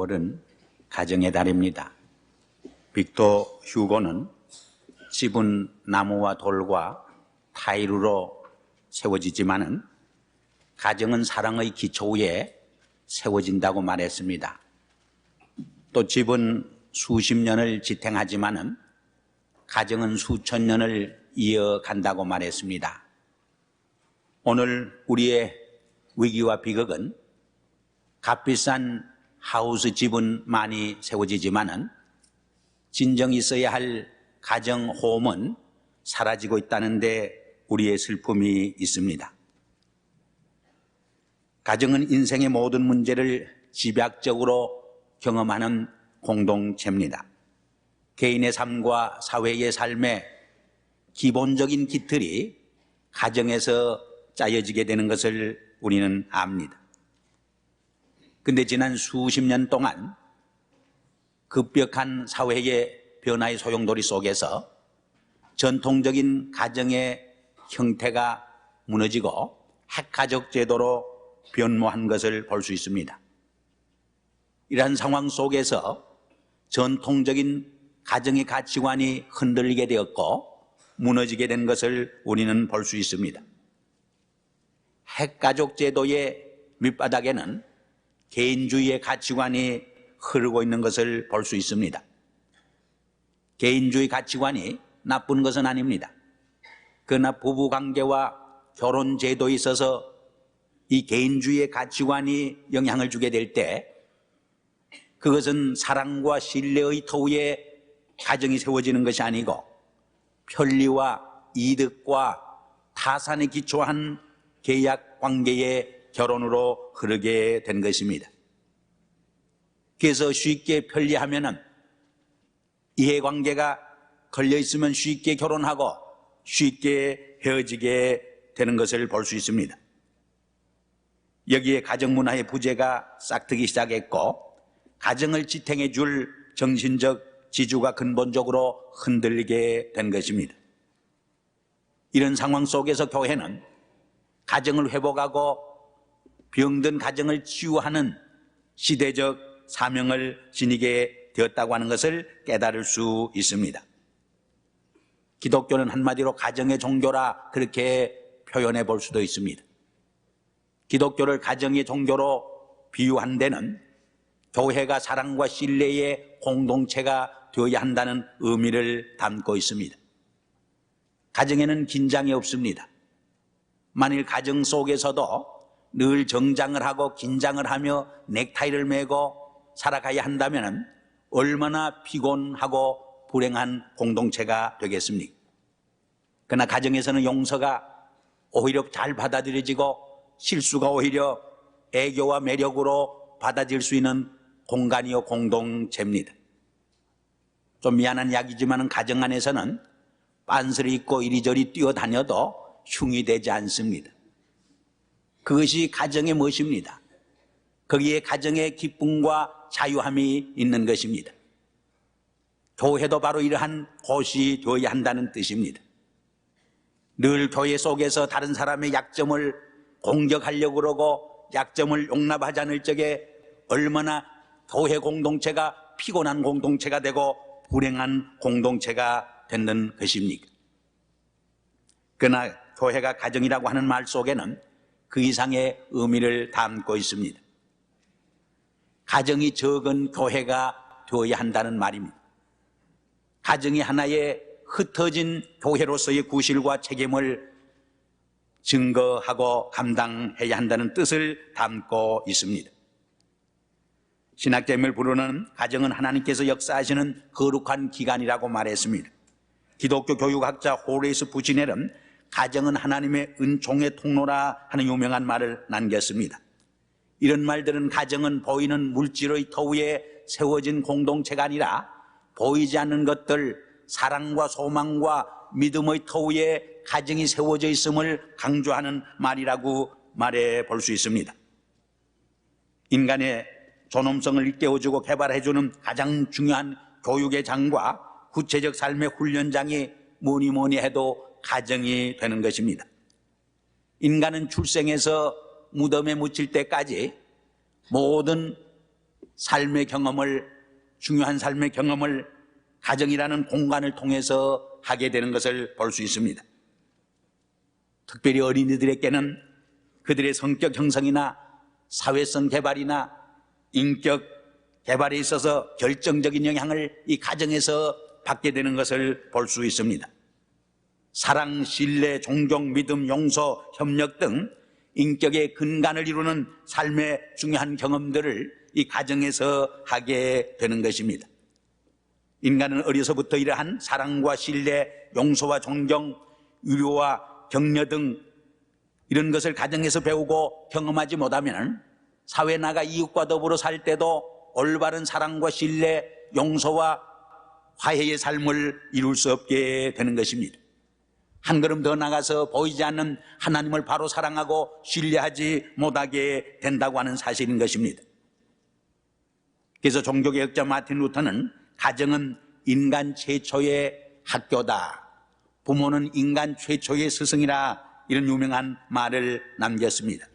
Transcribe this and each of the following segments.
6월은 가정의 달입니다. 빅터 휴고는 집은 나무와 돌과 타일로 세워지지만은 가정은 사랑의 기초 위에 세워진다고 말했습니다. 또 집은 수십 년을 지탱하지만은 가정은 수천 년을 이어간다고 말했습니다. 오늘 우리의 위기와 비극은 값비싼 하우스 집은 많이 세워지지만은 진정 있어야 할 가정 홈은 사라지고 있다는데 우리의 슬픔이 있습니다. 가정은 인생의 모든 문제를 집약적으로 경험하는 공동체입니다. 개인의 삶과 사회의 삶의 기본적인 기틀이 가정에서 짜여지게 되는 것을 우리는 압니다. 근데 지난 수십 년 동안 급격한 사회의 변화의 소용돌이 속에서 전통적인 가정의 형태가 무너지고 핵가족 제도로 변모한 것을 볼 수 있습니다. 이러한 상황 속에서 전통적인 가정의 가치관이 흔들리게 되었고 무너지게 된 것을 우리는 볼 수 있습니다. 핵가족 제도의 밑바닥에는 개인주의의 가치관이 흐르고 있는 것을 볼 수 있습니다. 개인주의 가치관이 나쁜 것은 아닙니다. 그러나 부부관계와 결혼제도에 있어서 이 개인주의의 가치관이 영향을 주게 될 때 그것은 사랑과 신뢰의 토 위에 가정이 세워지는 것이 아니고 편리와 이득과 타산에 기초한 계약 관계의 결혼으로 흐르게 된 것입니다. 그래서 쉽게 편리하면은 이해관계가 걸려있으면 쉽게 결혼하고 쉽게 헤어지게 되는 것을 볼 수 있습니다. 여기에 가정문화의 부재가 싹트기 시작했고 가정을 지탱해 줄 정신적 지주가 근본적으로 흔들리게 된 것입니다. 이런 상황 속에서 교회는 가정을 회복하고 병든 가정을 치유하는 시대적 사명을 지니게 되었다고 하는 것을 깨달을 수 있습니다. 기독교는 한마디로 가정의 종교라 그렇게 표현해 볼 수도 있습니다. 기독교를 가정의 종교로 비유한 데는 교회가 사랑과 신뢰의 공동체가 되어야 한다는 의미를 담고 있습니다. 가정에는 긴장이 없습니다. 만일 가정 속에서도 늘 정장을 하고 긴장을 하며 넥타이를 매고 살아가야 한다면 얼마나 피곤하고 불행한 공동체가 되겠습니까? 그러나 가정에서는 용서가 오히려 잘 받아들여지고 실수가 오히려 애교와 매력으로 받아들일 수 있는 공간이요 공동체입니다. 좀 미안한 이야기지만 가정 안에서는 빤스를 입고 이리저리 뛰어다녀도 흉이 되지 않습니다. 그것이 가정의 멋입니다. 거기에 가정의 기쁨과 자유함이 있는 것입니다. 교회도 바로 이러한 곳이 되어야 한다는 뜻입니다. 늘 교회 속에서 다른 사람의 약점을 공격하려고 그러고 약점을 용납하지 않을 적에 얼마나 교회 공동체가 피곤한 공동체가 되고 불행한 공동체가 되는 것입니까? 그러나 교회가 가정이라고 하는 말 속에는 그 이상의 의미를 담고 있습니다. 가정이 적은 교회가 되어야 한다는 말입니다. 가정이 하나의 흩어진 교회로서의 구실과 책임을 증거하고 감당해야 한다는 뜻을 담고 있습니다. 신학자임을 부르는 가정은 하나님께서 역사하시는 거룩한 기관이라고 말했습니다. 기독교 교육학자 호레이스 부치넬은 가정은 하나님의 은총의 통로라 하는 유명한 말을 남겼습니다. 이런 말들은 가정은 보이는 물질의 터 위에 세워진 공동체가 아니라 보이지 않는 것들, 사랑과 소망과 믿음의 터 위에 가정이 세워져 있음을 강조하는 말이라고 말해 볼 수 있습니다. 인간의 존엄성을 일깨워주고 개발해주는 가장 중요한 교육의 장과 구체적 삶의 훈련장이 뭐니 해도 가정이 되는 것입니다. 인간은 출생에서 무덤에 묻힐 때까지 모든 삶의 경험을, 중요한 삶의 경험을 가정이라는 공간을 통해서 하게 되는 것을 볼 수 있습니다. 특별히 어린이들에게는 그들의 성격 형성이나 사회성 개발이나 인격 개발에 있어서 결정적인 영향을 이 가정에서 받게 되는 것을 볼 수 있습니다. 사랑, 신뢰, 존경, 믿음, 용서, 협력 등 인격의 근간을 이루는 삶의 중요한 경험들을 이 가정에서 하게 되는 것입니다. 인간은 어려서부터 이러한 사랑과 신뢰, 용서와 존경, 위로와 격려 등 이런 것을 가정에서 배우고 경험하지 못하면 사회 나가 이웃과 더불어 살 때도 올바른 사랑과 신뢰, 용서와 화해의 삶을 이룰 수 없게 되는 것입니다. 한 걸음 더 나가서 보이지 않는 하나님을 바로 사랑하고 신뢰하지 못하게 된다고 하는 사실인 것입니다. 그래서 종교개혁자 마틴 루터는 가정은 인간 최초의 학교다, 부모는 인간 최초의 스승이라, 이런 유명한 말을 남겼습니다.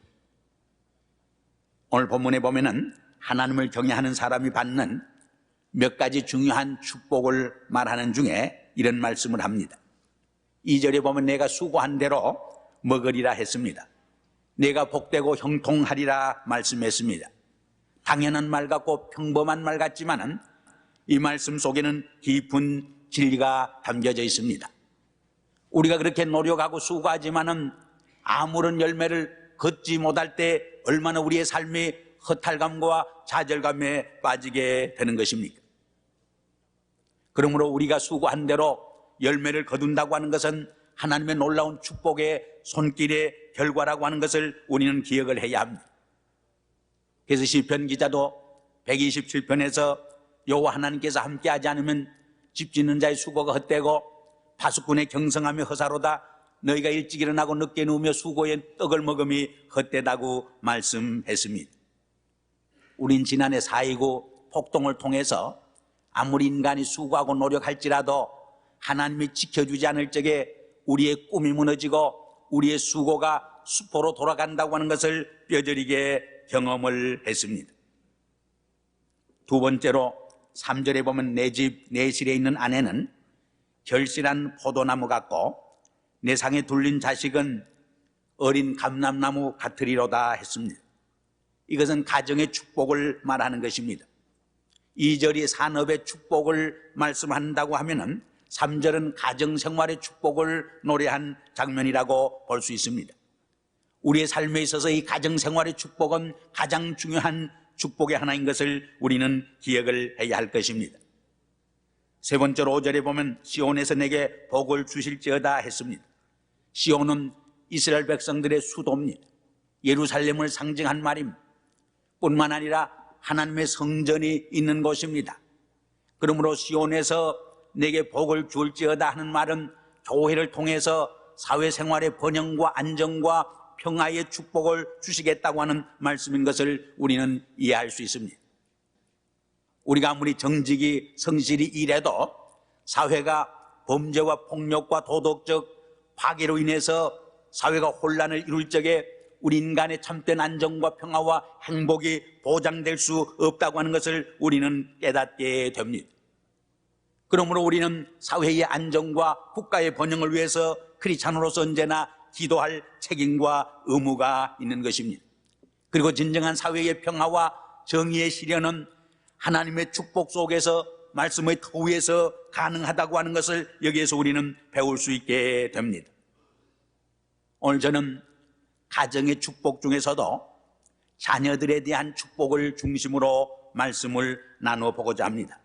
오늘 본문에 보면은 하나님을 경외하는 사람이 받는 몇 가지 중요한 축복을 말하는 중에 이런 말씀을 합니다. 2절에 보면 내가 수고한 대로 먹으리라 했습니다. 내가 복되고 형통하리라 말씀했습니다. 당연한 말 같고 평범한 말 같지만은 이 말씀 속에는 깊은 진리가 담겨져 있습니다. 우리가 그렇게 노력하고 수고하지만은 아무런 열매를 걷지 못할 때 얼마나 우리의 삶이 허탈감과 좌절감에 빠지게 되는 것입니까? 그러므로 우리가 수고한 대로 열매를 거둔다고 하는 것은 하나님의 놀라운 축복의 손길의 결과라고 하는 것을 우리는 기억을 해야 합니다. 그래서 시편 기자도 127편에서 여호와 하나님께서 함께하지 않으면 집 짓는 자의 수고가 헛되고 파수꾼의 경성함이 허사로다. 너희가 일찍 일어나고 늦게 누우며 수고의 떡을 먹음이 헛되다고 말씀했습니다. 우린 지난해 4.29 폭동을 통해서 아무리 인간이 수고하고 노력할지라도 하나님이 지켜주지 않을 적에 우리의 꿈이 무너지고 우리의 수고가 수포로 돌아간다고 하는 것을 뼈저리게 경험을 했습니다. 두 번째로 3절에 보면 내 집 내 실에 있는 아내는 결실한 포도나무 같고 내 상에 둘린 자식은 어린 감람나무 같으리로다 했습니다. 이것은 가정의 축복을 말하는 것입니다. 2절이 산업의 축복을 말씀한다고 하면은 3절은 가정생활의 축복을 노래한 장면이라고 볼 수 있습니다. 우리의 삶에 있어서 이 가정생활의 축복은 가장 중요한 축복의 하나인 것을 우리는 기억을 해야 할 것입니다. 세 번째로 5절에 보면 시온에서 내게 복을 주실지어다 했습니다. 시온은 이스라엘 백성들의 수도입니다. 예루살렘을 상징한 말입니다. 뿐만 아니라 하나님의 성전이 있는 곳입니다. 그러므로 시온에서 내게 복을 줄지어다 하는 말은 교회를 통해서 사회생활의 번영과 안정과 평화의 축복을 주시겠다고 하는 말씀인 것을 우리는 이해할 수 있습니다. 우리가 아무리 정직이 성실히 일해도 사회가 범죄와 폭력과 도덕적 파괴로 인해서 사회가 혼란을 이룰 적에 우리 인간의 참된 안정과 평화와 행복이 보장될 수 없다고 하는 것을 우리는 깨닫게 됩니다. 그러므로 우리는 사회의 안정과 국가의 번영을 위해서 크리스찬으로서 언제나 기도할 책임과 의무가 있는 것입니다. 그리고 진정한 사회의 평화와 정의의 실현은 하나님의 축복 속에서 말씀의 터 위에서 가능하다고 하는 것을 여기에서 우리는 배울 수 있게 됩니다. 오늘 저는 가정의 축복 중에서도 자녀들에 대한 축복을 중심으로 말씀을 나누어 보고자 합니다.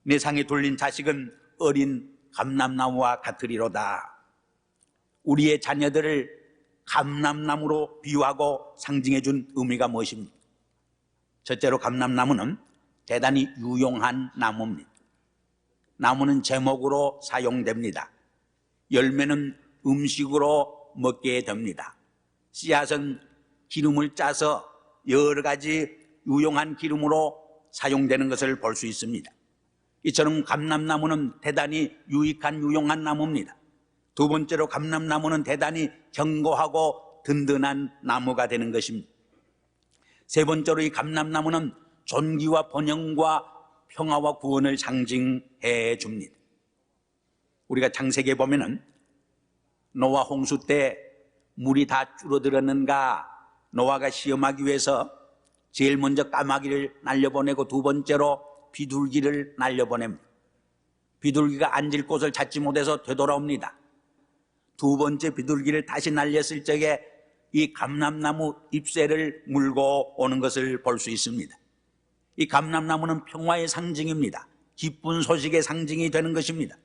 내 상에 둘린 자식은 어린 감람나무와 같으리로다. 우리의 자녀들을 감람나무로 비유하고 상징해 준 의미가 무엇입니까? 첫째로 감람나무는 대단히 유용한 나무입니다. 나무는 제목으로 사용됩니다. 열매는 음식으로 먹게 됩니다. 씨앗은 기름을 짜서 여러 가지 유용한 기름으로 사용되는 것을 볼 수 있습니다. 이처럼 감람나무는 대단히 유익한 유용한 나무입니다. 두 번째로 감람나무는 대단히 견고하고 든든한 나무가 되는 것입니다. 세 번째로 이 감람나무는 존귀와 번영과 평화와 구원을 상징해 줍니다. 우리가 창세기에 보면은 노아 홍수 때 물이 다 줄어들었는가, 노아가 시험하기 위해서 제일 먼저 까마귀를 날려보내고 두 번째로 비둘기를 날려보냅니다. 비둘기가 앉을 곳을 찾지 못해서 되돌아옵니다. 두 번째 비둘기를 다시 날렸을 적에 이 감람나무 잎새를 물고 오는 것을 볼 수 있습니다. 이 감람나무는 평화의 상징입니다. 기쁜 소식의 상징이 되는 것입니다.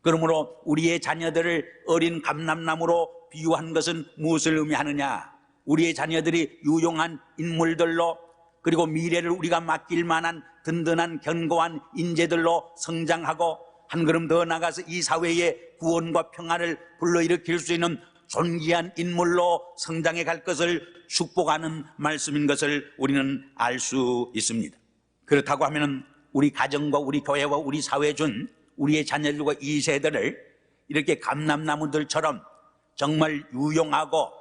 그러므로 우리의 자녀들을 어린 감람나무로 비유한 것은 무엇을 의미하느냐? 우리의 자녀들이 유용한 인물들로, 그리고 미래를 우리가 맡길 만한 든든한 견고한 인재들로 성장하고 한 걸음 더 나가서 이 사회의 구원과 평화를 불러일으킬 수 있는 존귀한 인물로 성장해 갈 것을 축복하는 말씀인 것을 우리는 알 수 있습니다. 그렇다고 하면 우리 가정과 우리 교회와 우리 사회에 준 우리의 자녀들과 이 세대를 이렇게 감람나무들처럼 정말 유용하고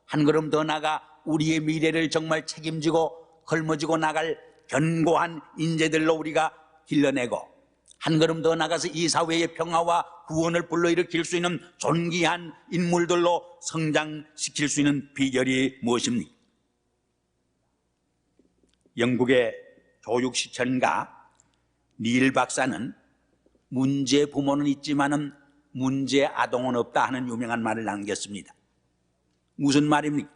한 걸음 더 나가 우리의 미래를 정말 책임지고 짊어지고 나갈 견고한 인재들로 우리가 길러내고 한 걸음 더 나가서 이 사회의 평화와 구원을 불러일으킬 수 있는 존귀한 인물들로 성장시킬 수 있는 비결이 무엇입니까? 영국의 교육시천가 닐 박사는 문제 부모는 있지만은 문제 아동은 없다 하는 유명한 말을 남겼습니다. 무슨 말입니까?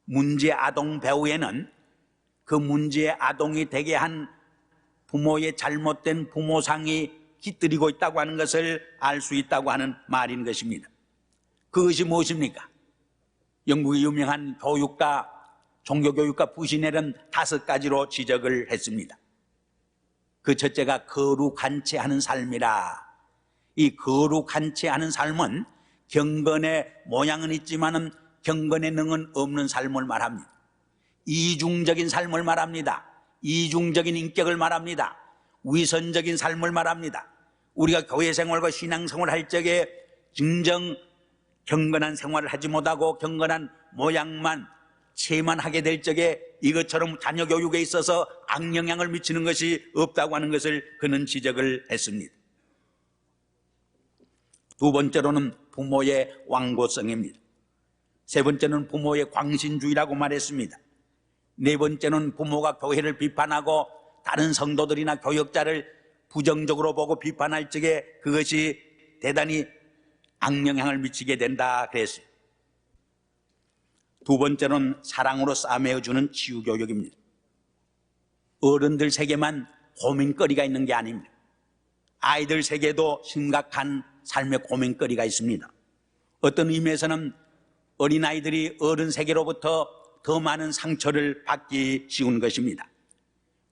문제 아동 배후에는 그 문제 아동이 되게 한 부모의 잘못된 부모상이 깃들이고 있다고 하는 것을 알 수 있다고 하는 말인 것입니다. 그것이 무엇입니까? 영국의 유명한 교육가, 종교교육가 부시넬은 5가지로 지적을 했습니다. 그 첫째가 거룩한 채 하는 삶이라. 이 거룩한 채 하는 삶은 경건의 모양은 있지만은 경건의 능은 없는 삶을 말합니다. 이중적인 삶을 말합니다. 이중적인 인격을 말합니다. 위선적인 삶을 말합니다. 우리가 교회 생활과 신앙 생활을 할 적에 진정 경건한 생활을 하지 못하고 경건한 모양만 채만 하게 될 적에 이것처럼 자녀 교육에 있어서 악영향을 미치는 것이 없다고 하는 것을 그는 지적을 했습니다. 두 번째로는 부모의 완고성입니다. 세 번째는 부모의 광신주의라고 말했습니다. 네 번째는 부모가 교회를 비판하고 다른 성도들이나 교역자를 부정적으로 보고 비판할 적에 그것이 대단히 악영향을 미치게 된다 그랬어요. 두 번째는 사랑으로 싸매어주는 치유교육입니다. 어른들 세계만 고민거리가 있는 게 아닙니다. 아이들 세계도 심각한 삶의 고민거리가 있습니다. 어떤 의미에서는 어린아이들이 어른 세계로부터 더 많은 상처를 받기 쉬운 것입니다.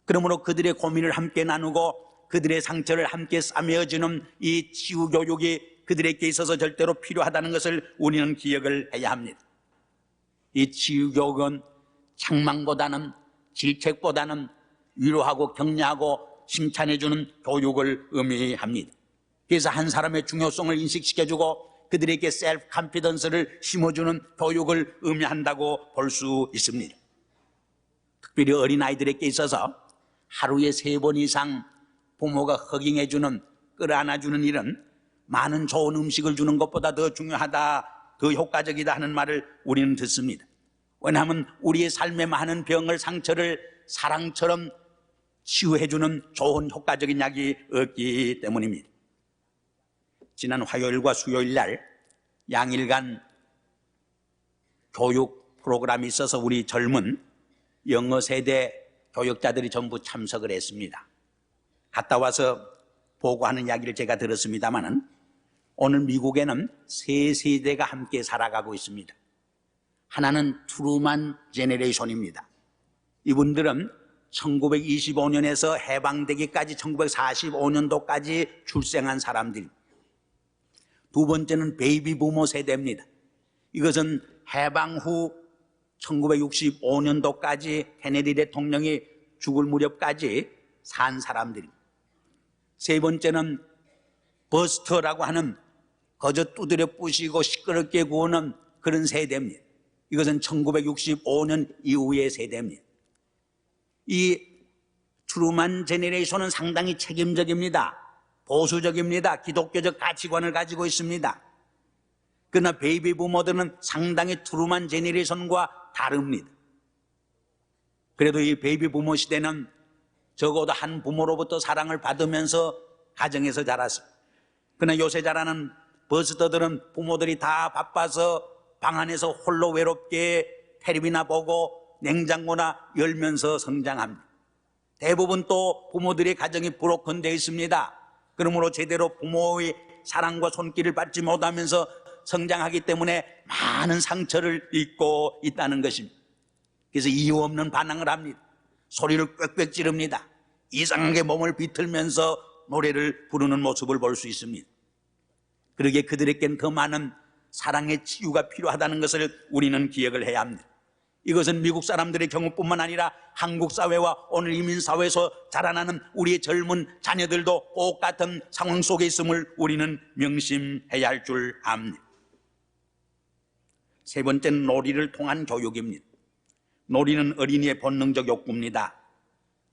그러므로 그들의 고민을 함께 나누고 그들의 상처를 함께 싸매어주는 이 치유교육이 그들에게 있어서 절대로 필요하다는 것을 우리는 기억을 해야 합니다. 이 치유교육은 책망보다는 질책보다는 위로하고 격려하고 칭찬해주는 교육을 의미합니다. 그래서 한 사람의 중요성을 인식시켜주고 그들에게 셀프 컨피던스를 심어주는 교육을 의미한다고 볼 수 있습니다. 특별히 어린아이들에게 있어서 하루에 3번 이상 부모가 허깅해주는, 끌어안아주는 일은 많은 좋은 음식을 주는 것보다 더 중요하다, 더 효과적이다 하는 말을 우리는 듣습니다. 왜냐하면 우리의 삶의 많은 병을, 상처를 사랑처럼 치유해주는 좋은 효과적인 약이 없기 때문입니다. 지난 화요일과 수요일 날 양일간 교육 프로그램이 있어서 우리 젊은 영어 세대 교육자들이 전부 참석을 했습니다. 갔다 와서 보고하는 이야기를 제가 들었습니다마는 오늘 미국에는 3세대가 함께 살아가고 있습니다. 하나는 트루만 제너레이션입니다. 이분들은 1925년에서 해방되기까지 1945년도까지 출생한 사람들. 두 번째는 베이비 부모 세대입니다. 이것은 해방 후 1965년도까지 케네디 대통령이 죽을 무렵까지 산 사람들입니다. 세 번째는 버스터라고 하는 거저 두드려 부시고 시끄럽게 구우는 그런 세대입니다. 이것은 1965년 이후의 세대입니다. 이 트루만 제너레이션은 상당히 책임적입니다. 보수적입니다. 기독교적 가치관을 가지고 있습니다. 그러나 베이비 부모들은 상당히 트루만 제너레이션과 다릅니다. 그래도 이 베이비 부모 시대는 적어도 한 부모로부터 사랑을 받으면서 가정에서 자랐습니다. 그러나 요새 자라는 버스터들은 부모들이 다 바빠서 방 안에서 홀로 외롭게 텔레비나 보고 냉장고나 열면서 성장합니다. 대부분 또 부모들의 가정이 브로큰되어 있습니다. 그러므로 제대로 부모의 사랑과 손길을 받지 못하면서 성장하기 때문에 많은 상처를 입고 있다는 것입니다. 그래서 이유 없는 반항을 합니다. 소리를 꽥꽥 지릅니다. 이상하게 몸을 비틀면서 노래를 부르는 모습을 볼 수 있습니다. 그러기에 그들에겐 더 많은 사랑의 치유가 필요하다는 것을 우리는 기억을 해야 합니다. 이것은 미국 사람들의 경우뿐만 아니라 한국 사회와 오늘 이민 사회에서 자라나는 우리의 젊은 자녀들도 똑같은 상황 속에 있음을 우리는 명심해야 할 줄 압니다. 세 번째는 놀이를 통한 교육입니다. 놀이는 어린이의 본능적 욕구입니다.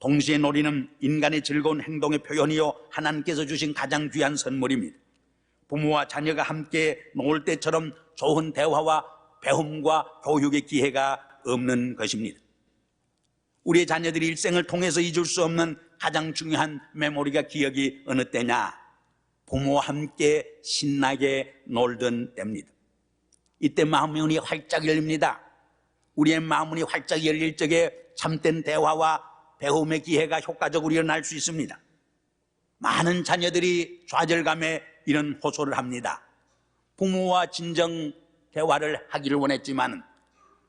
동시에 놀이는 인간의 즐거운 행동의 표현이요 하나님께서 주신 가장 귀한 선물입니다. 부모와 자녀가 함께 놀 때처럼 좋은 대화와 배움과 교육의 기회가 없는 것입니다. 우리의 자녀들이 일생을 통해서 잊을 수 없는 가장 중요한 메모리가 기억이 어느 때냐? 부모와 함께 신나게 놀던 때입니다. 이때 마음문이 활짝 열립니다. 우리의 마음문이 활짝 열릴 적에 참된 대화와 배움의 기회가 효과적으로 일어날 수 있습니다. 많은 자녀들이 좌절감에 이런 호소를 합니다. 부모와 진정 대화를 하기를 원했지만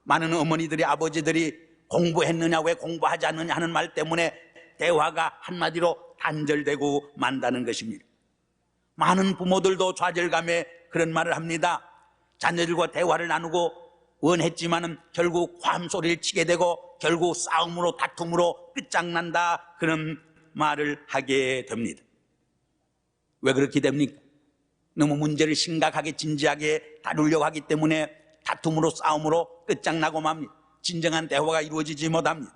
많은 어머니들이 아버지들이 공부했느냐 왜 공부하지 않느냐 하는 말 때문에 대화가 한마디로 단절되고 만다는 것입니다. 많은 부모들도 좌절감에 그런 말을 합니다. 자녀들과 대화를 나누고 원했지만은 결국 화음소리를 치게 되고 결국 싸움으로 다툼으로 끝장난다 그런 말을 하게 됩니다. 왜 그렇게 됩니까? 너무 문제를 심각하게 진지하게 다루려고 하기 때문에 다툼으로 싸움으로 끝장나고 맙니다. 진정한 대화가 이루어지지 못합니다.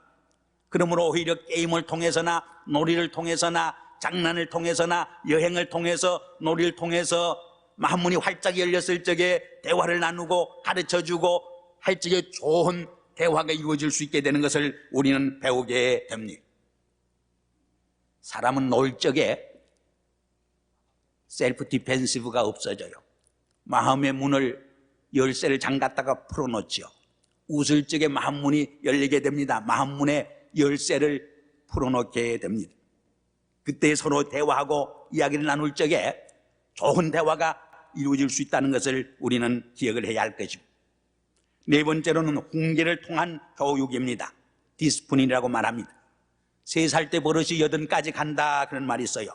그러므로 오히려 게임을 통해서나 놀이를 통해서나 장난을 통해서나 여행을 통해서 놀이를 통해서 마음문이 활짝 열렸을 적에 대화를 나누고 가르쳐주고 할 적에 좋은 대화가 이루어질 수 있게 되는 것을 우리는 배우게 됩니다. 사람은 놀 적에 셀프 디펜시브가 없어져요. 마음의 문을 열쇠를 잠갔다가 풀어놓죠. 웃을 적에 마음문이 열리게 됩니다. 마음문의 열쇠를 풀어놓게 됩니다. 그때 서로 대화하고 이야기를 나눌 적에 좋은 대화가 이루어질 수 있다는 것을 우리는 기억을 해야 할 것입니다. 네 번째로는 훈계를 통한 교육입니다. 디스플린이라고 말합니다. 3살 때 버릇이 8까지 간다 그런 말이 있어요.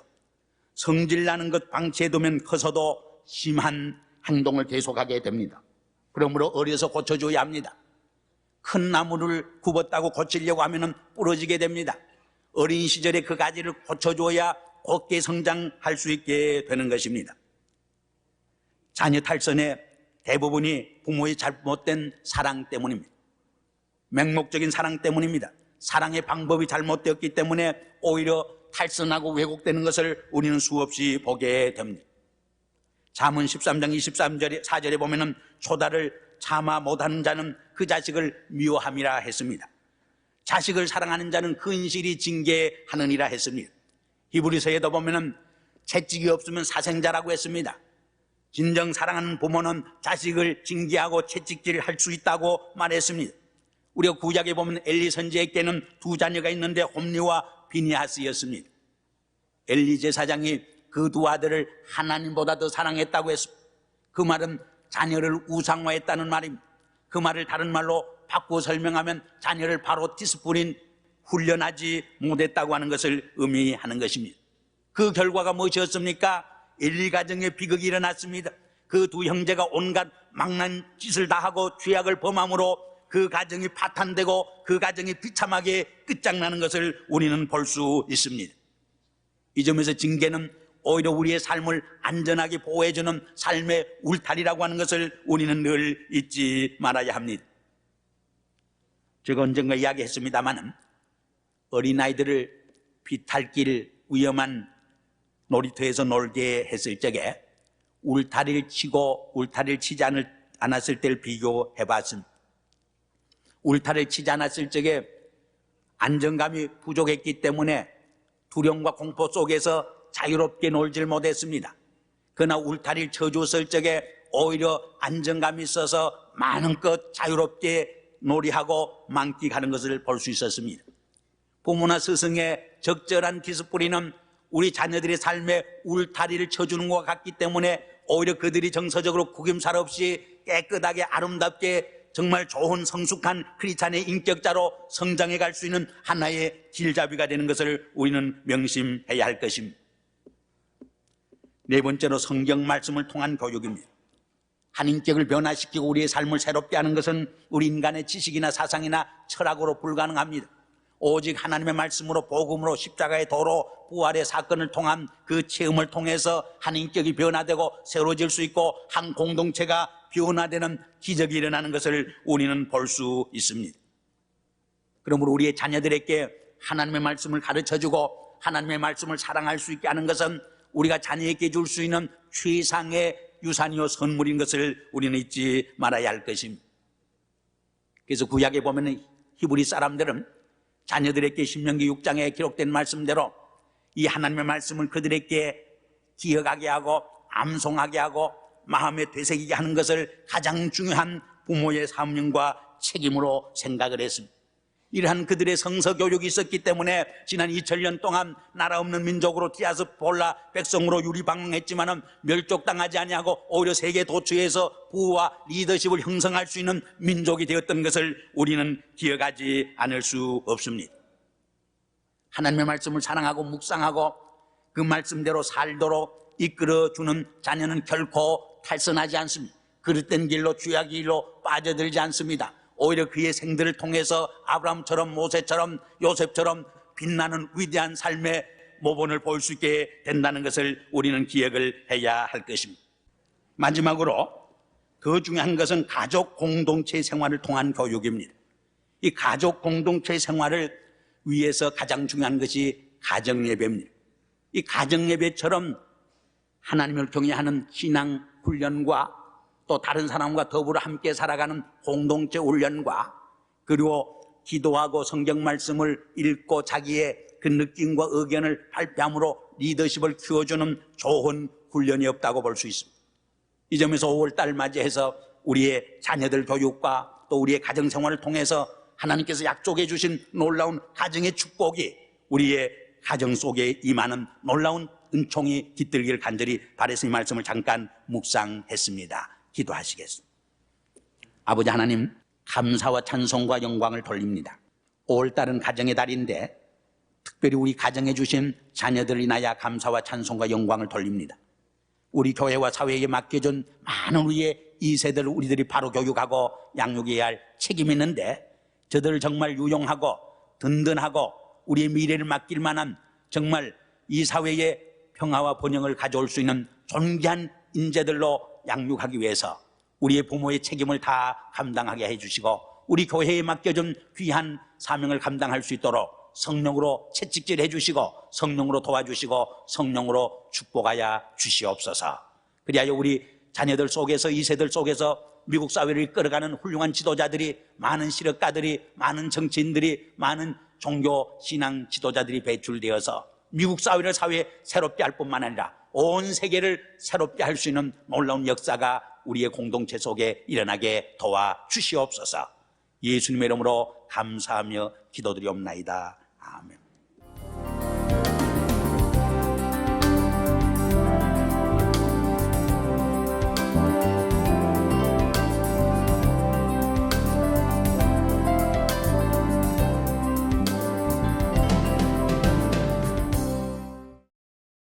성질나는 것 방치해두면 커서도 심한 행동을 계속하게 됩니다. 그러므로 어려서 고쳐줘야 합니다. 큰 나무를 굽었다고 고치려고 하면 부러지게 됩니다. 어린 시절에 그 가지를 고쳐줘야 곧게 성장할 수 있게 되는 것입니다. 자녀 탈선의 대부분이 부모의 잘못된 사랑 때문입니다. 맹목적인 사랑 때문입니다. 사랑의 방법이 잘못되었기 때문에 오히려 탈선하고 왜곡되는 것을 우리는 수없이 보게 됩니다. 잠언 13장 23절에 4절에 보면은 초다를 참아 못하는 자는 그 자식을 미워함이라 했습니다. 자식을 사랑하는 자는 근실이 징계하느니라 했습니다. 히브리서에도 보면은 채찍이 없으면 사생자라고 했습니다. 진정 사랑하는 부모는 자식을 징계하고 채찍질을 할 수 있다고 말했습니다. 우리가 구약에 보면 엘리 선지에게는 2 자녀가 있는데 홈리와 비니하스였습니다. 엘리 제사장이 그 2 아들을 하나님보다 더 사랑했다고 했습니다. 그 말은 자녀를 우상화했다는 말입니다. 그 말을 다른 말로 바꾸어 설명하면 자녀를 바로 디스플린 훈련하지 못했다고 하는 것을 의미하는 것입니다. 그 결과가 무엇이었습니까? 엘리 가정에 비극이 일어났습니다. 그 2 형제가 온갖 망난 짓을 다 하고 죄악을 범함으로 그 가정이 파탄되고 그 가정이 비참하게 끝장나는 것을 우리는 볼 수 있습니다. 이 점에서 징계는 오히려 우리의 삶을 안전하게 보호해주는 삶의 울타리라고 하는 것을 우리는 늘 잊지 말아야 합니다. 제가 언젠가 이야기했습니다마는 어린아이들을 비탈길 위험한 놀이터에서 놀게 했을 적에 울타리를 치지 않았을 때를 비교해 봤습니다. 울타리를 치지 않았을 적에 안정감이 부족했기 때문에 두려움과 공포 속에서 자유롭게 놀질 못했습니다. 그러나 울타리를 쳐줬을 적에 오히려 안정감이 있어서 많은껏 자유롭게 놀이하고 만끽하는 것을 볼 수 있었습니다. 부모나 스승의 적절한 디스플린은 우리 자녀들의 삶에 울타리를 쳐주는 것과 같기 때문에 오히려 그들이 정서적으로 구김살 없이 깨끗하게 아름답게 정말 좋은 성숙한 크리스찬의 인격자로 성장해 갈 수 있는 하나의 길잡이가 되는 것을 우리는 명심해야 할 것입니다. 네 번째로 성경 말씀을 통한 교육입니다. 한 인격을 변화시키고 우리의 삶을 새롭게 하는 것은 우리 인간의 지식이나 사상이나 철학으로 불가능합니다. 오직 하나님의 말씀으로 복음으로 십자가의 도로 부활의 사건을 통한 그 체험을 통해서 한 인격이 변화되고 새로워질 수 있고 한 공동체가 변화되는 기적이 일어나는 것을 우리는 볼 수 있습니다. 그러므로 우리의 자녀들에게 하나님의 말씀을 가르쳐주고 하나님의 말씀을 사랑할 수 있게 하는 것은 우리가 자녀에게 줄 수 있는 최상의 유산이요 선물인 것을 우리는 잊지 말아야 할 것입니다. 그래서 구약에 보면 히브리 사람들은 자녀들에게 신명기 6장에 기록된 말씀대로 이 하나님의 말씀을 그들에게 기억하게 하고 암송하게 하고 마음에 되새기게 하는 것을 가장 중요한 부모의 사명과 책임으로 생각을 했습니다. 이러한 그들의 성서 교육이 있었기 때문에 지난 2000년 동안 나라 없는 민족으로 디아스폴라 백성으로 유리방황했지만은 멸족당하지 아니하고 오히려 세계 도처에서 부와 리더십을 형성할 수 있는 민족이 되었던 것을 우리는 기억하지 않을 수 없습니다. 하나님의 말씀을 사랑하고 묵상하고 그 말씀대로 살도록 이끌어주는 자녀는 결코 탈선하지 않습니다. 그릇된 길로 죄악의 길로 빠져들지 않습니다. 오히려 그의 생들을 통해서 아브라함처럼 모세처럼 요셉처럼 빛나는 위대한 삶의 모본을 볼 수 있게 된다는 것을 우리는 기억을 해야 할 것입니다. 마지막으로 그 중에 한 것은 가족 공동체 생활을 통한 교육입니다. 이 가족 공동체 생활을 위해서 가장 중요한 것이 가정예배입니다. 이 가정예배처럼 하나님을 통해 하는 신앙 훈련과 또 다른 사람과 더불어 함께 살아가는 공동체 훈련과 그리고 기도하고 성경 말씀을 읽고 자기의 그 느낌과 의견을 발표함으로 리더십을 키워주는 좋은 훈련이 없다고 볼 수 있습니다. 이 점에서 5월달 맞이해서 우리의 자녀들 교육과 또 우리의 가정생활을 통해서 하나님께서 약속해 주신 놀라운 가정의 축복이 우리의 가정 속에 임하는 놀라운 은총이 깃들기를 간절히 바라서 이 말씀을 잠깐 묵상했습니다. 기도하시겠습니다. 아버지 하나님, 감사와 찬송과 영광을 돌립니다. 5월달은 가정의 달인데 특별히 우리 가정에 주신 자녀들을 인하여 감사와 찬송과 영광을 돌립니다. 우리 교회와 사회에 맡겨준 많은 우리의 2세대를 우리들이 바로 교육하고 양육해야 할 책임이 있는데 저들을 정말 유용하고 든든하고 우리의 미래를 맡길 만한 정말 이 사회에 평화와 번영을 가져올 수 있는 존귀한 인재들로 양육하기 위해서 우리의 부모의 책임을 다 감당하게 해주시고 우리 교회에 맡겨준 귀한 사명을 감당할 수 있도록 성령으로 채찍질 해주시고 성령으로 도와주시고 성령으로 축복하여 주시옵소서. 그리하여 우리 자녀들 속에서 2세들 속에서 미국 사회를 이끌어가는 훌륭한 지도자들이 많은 실업가들이 많은 정치인들이 많은 종교 신앙 지도자들이 배출되어서 미국 사회를 새롭게 할 뿐만 아니라 온 세계를 새롭게 할 수 있는 놀라운 역사가 우리의 공동체 속에 일어나게 도와주시옵소서. 예수님의 이름으로 감사하며 기도드리옵나이다. 아멘.